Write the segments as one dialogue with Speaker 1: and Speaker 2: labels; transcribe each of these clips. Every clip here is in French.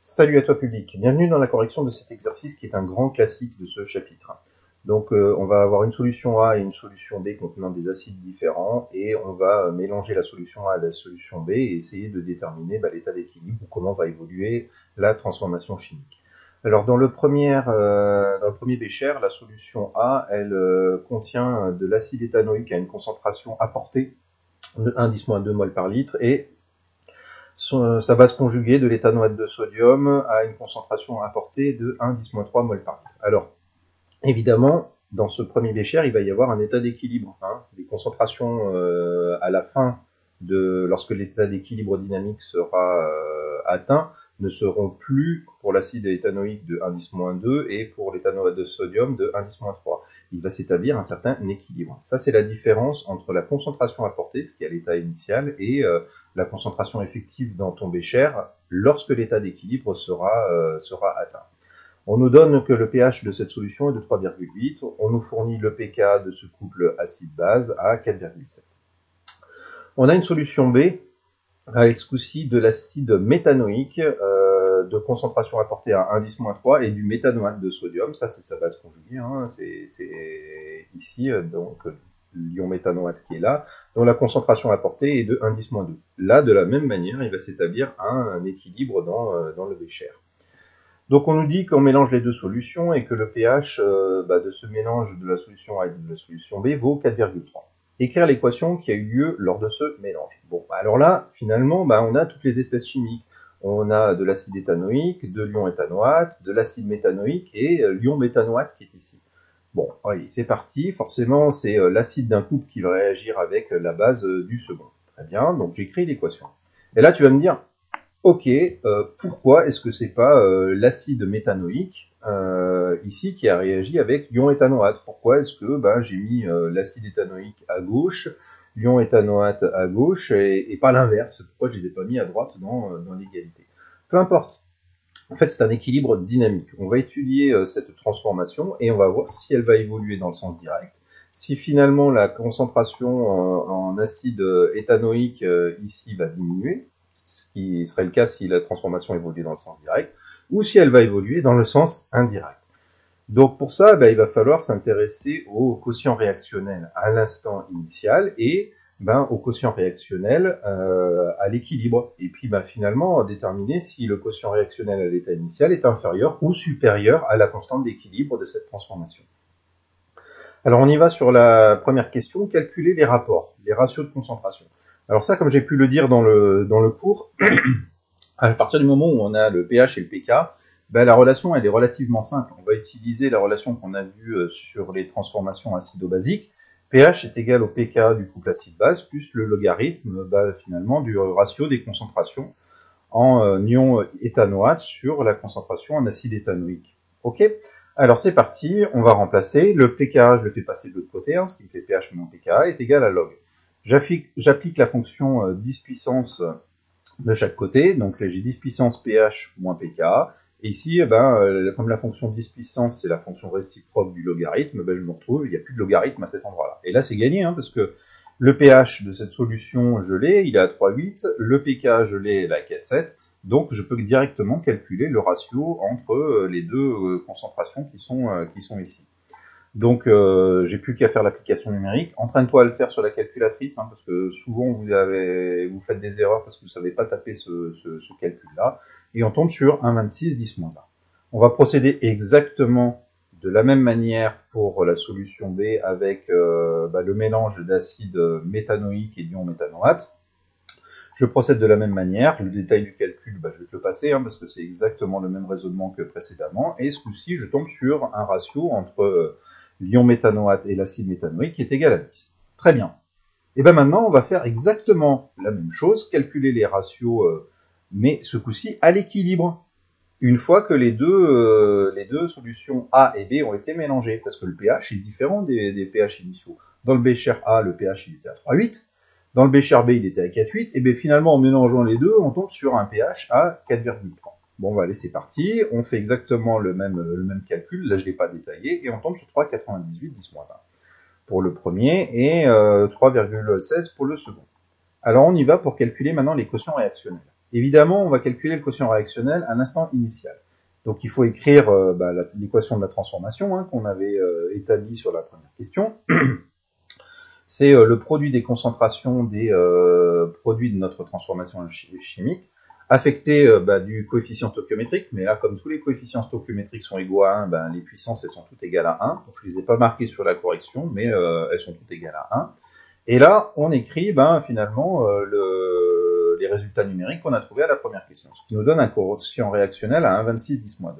Speaker 1: Salut à toi public, bienvenue dans la correction de cet exercice qui est un grand classique de ce chapitre. Donc on va avoir une solution A et une solution B contenant des acides différents et on va mélanger la solution A à la solution B et essayer de déterminer l'état d'équilibre ou comment va évoluer la transformation chimique. Alors dans le premier bécher, la solution A, elle contient de l'acide éthanoïque à une concentration apportée de 1,2 mol par litre et ça va se conjuguer de l'éthanoate de sodium à une concentration apportée de 1,3 mol par litre. Alors, évidemment, dans ce premier bécher, il va y avoir un état d'équilibre. Les concentrations à la fin, lorsque l'état d'équilibre dynamique sera atteint, ne seront plus pour l'acide éthanoïque de 1,2 et pour l'éthanoate de sodium de 1,3. Il va s'établir un certain équilibre. Ça, c'est la différence entre la concentration apportée, ce qui est à l'état initial, et la concentration effective dans ton bécher lorsque l'état d'équilibre sera atteint. On nous donne que le pH de cette solution est de 3,8. On nous fournit le pK de ce couple acide-base à 4,7. On a une solution B avec ce coup-ci de l'acide méthanoïque de concentration apportée à 1,3 et du méthanoate de sodium. Ça, c'est sa base conjuguée. C'est ici, donc, l'ion méthanoate qui est là, dont la concentration apportée est de 1,2. Là, de la même manière, il va s'établir un équilibre dans le bécher. Donc on nous dit qu'on mélange les deux solutions et que le pH de ce mélange de la solution A et de la solution B vaut 4,3. Écrire l'équation qui a eu lieu lors de ce mélange. Bon, alors là, finalement, on a toutes les espèces chimiques. On a de l'acide éthanoïque, de l'ion éthanoate, de l'acide méthanoïque et l'ion méthanoate qui est ici. Bon, allez, c'est parti. Forcément, c'est l'acide d'un couple qui va réagir avec la base du second. Très bien, donc j'écris l'équation. Et là, tu vas me dire, ok, pourquoi est-ce que c'est pas l'acide méthanoïque ici qui a réagi avec l'ion éthanoate? Pourquoi est-ce que j'ai mis l'acide éthanoïque à gauche, l'ion éthanoate à gauche et pas l'inverse? Pourquoi je les ai pas mis à droite dans l'égalité? Peu importe. En fait, c'est un équilibre dynamique. On va étudier cette transformation et on va voir si elle va évoluer dans le sens direct. Si finalement la concentration en acide éthanoïque ici va diminuer, ce qui serait le cas si la transformation évolue dans le sens direct, ou si elle va évoluer dans le sens indirect. Donc pour ça, il va falloir s'intéresser au quotient réactionnel à l'instant initial et au quotient réactionnel à l'équilibre. Et puis finalement, déterminer si le quotient réactionnel à l'état initial est inférieur ou supérieur à la constante d'équilibre de cette transformation. Alors on y va sur la première question, calculer les rapports, les ratios de concentration. Alors ça, comme j'ai pu le dire dans le cours, à partir du moment où on a le pH et le pK, la relation elle est relativement simple. On va utiliser la relation qu'on a vue sur les transformations acido-basiques. pH est égal au pK du couple acide-base plus le logarithme finalement du ratio des concentrations en ion éthanoate sur la concentration en acide éthanoïque. Ok. Alors c'est parti, on va remplacer. Le pK, je le fais passer de l'autre côté, ce qui me fait pH moins pK est égal à log. J'applique la fonction 10 puissance de chaque côté, donc là j'ai 10 puissance pH moins pK, et ici, comme la fonction 10 puissance c'est la fonction réciproque du logarithme, je me retrouve, il n'y a plus de logarithme à cet endroit-là. Et là c'est gagné, parce que le pH de cette solution, je l'ai, il est à 3,8, le pK, je l'ai, il est à 4,7, donc je peux directement calculer le ratio entre les deux concentrations qui sont ici. Donc j'ai plus qu'à faire l'application numérique. Entraîne-toi à le faire sur la calculatrice, parce que souvent vous faites des erreurs parce que vous ne savez pas taper ce calcul-là, et on tombe sur 1,26 10-1. On va procéder exactement de la même manière pour la solution B avec le mélange d'acide méthanoïque et d'ion méthanoate. Je procède de la même manière, le détail du calcul, je vais te le passer, parce que c'est exactement le même raisonnement que précédemment, et ce coup-ci, je tombe sur un ratio entre l'ion méthanoate et l'acide méthanoïque qui est égal à 10. Très bien. Et maintenant, on va faire exactement la même chose, calculer les ratios, mais ce coup-ci à l'équilibre, une fois que les deux solutions A et B ont été mélangées, parce que le pH est différent des pH initiaux. Dans le bécher A, le pH il était à 3,8, dans le bécher B, il était à 4,8, et bien finalement, en mélangeant les deux, on tombe sur un pH à 4,3. Bon, allez, c'est parti. On fait exactement le même calcul. Là, je ne l'ai pas détaillé. Et on tombe sur 3,98 10-1 pour le premier et 3,16 pour le second. Alors, on y va pour calculer maintenant les quotients réactionnels. Évidemment, on va calculer le quotient réactionnel à l'instant initial. Donc il faut écrire l'équation de la transformation qu'on avait établie sur la première question. C'est le produit des concentrations des produits de notre transformation chimique, affecté du coefficient stoichiométrique, mais là, comme tous les coefficients stoichiométriques sont égaux à 1, les puissances, elles sont toutes égales à 1. Donc, je ne les ai pas marquées sur la correction, mais elles sont toutes égales à 1. Et là, on écrit finalement les résultats numériques qu'on a trouvés à la première question, ce qui nous donne un quotient réactionnel à 1,26 10-2.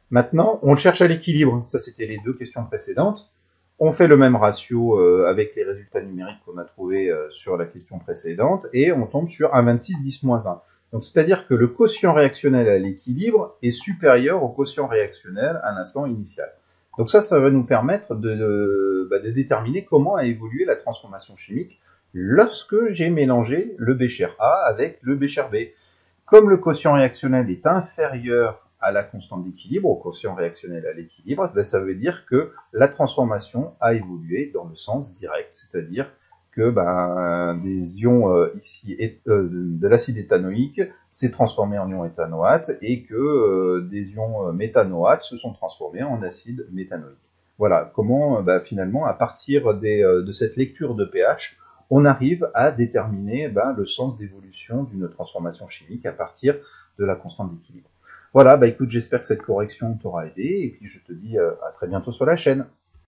Speaker 1: Maintenant, on le cherche à l'équilibre. Ça, c'était les deux questions précédentes. On fait le même ratio avec les résultats numériques qu'on a trouvés sur la question précédente et on tombe sur 1,26 10-1. Donc, c'est-à-dire que le quotient réactionnel à l'équilibre est supérieur au quotient réactionnel à l'instant initial. Donc ça va nous permettre de déterminer comment a évolué la transformation chimique lorsque j'ai mélangé le Bécher A avec le Bécher B. Comme le quotient réactionnel est inférieur à la constante d'équilibre, au quotient réactionnel à l'équilibre, ça veut dire que la transformation a évolué dans le sens direct, c'est-à-dire que des ions de l'acide éthanoïque s'est transformé en ion éthanoate et que des ions méthanoates se sont transformés en acide méthanoïque. Voilà comment finalement à partir de cette lecture de pH, on arrive à déterminer le sens d'évolution d'une transformation chimique à partir de la constante d'équilibre. Voilà, écoute, j'espère que cette correction t'aura aidé et puis je te dis à très bientôt sur la chaîne.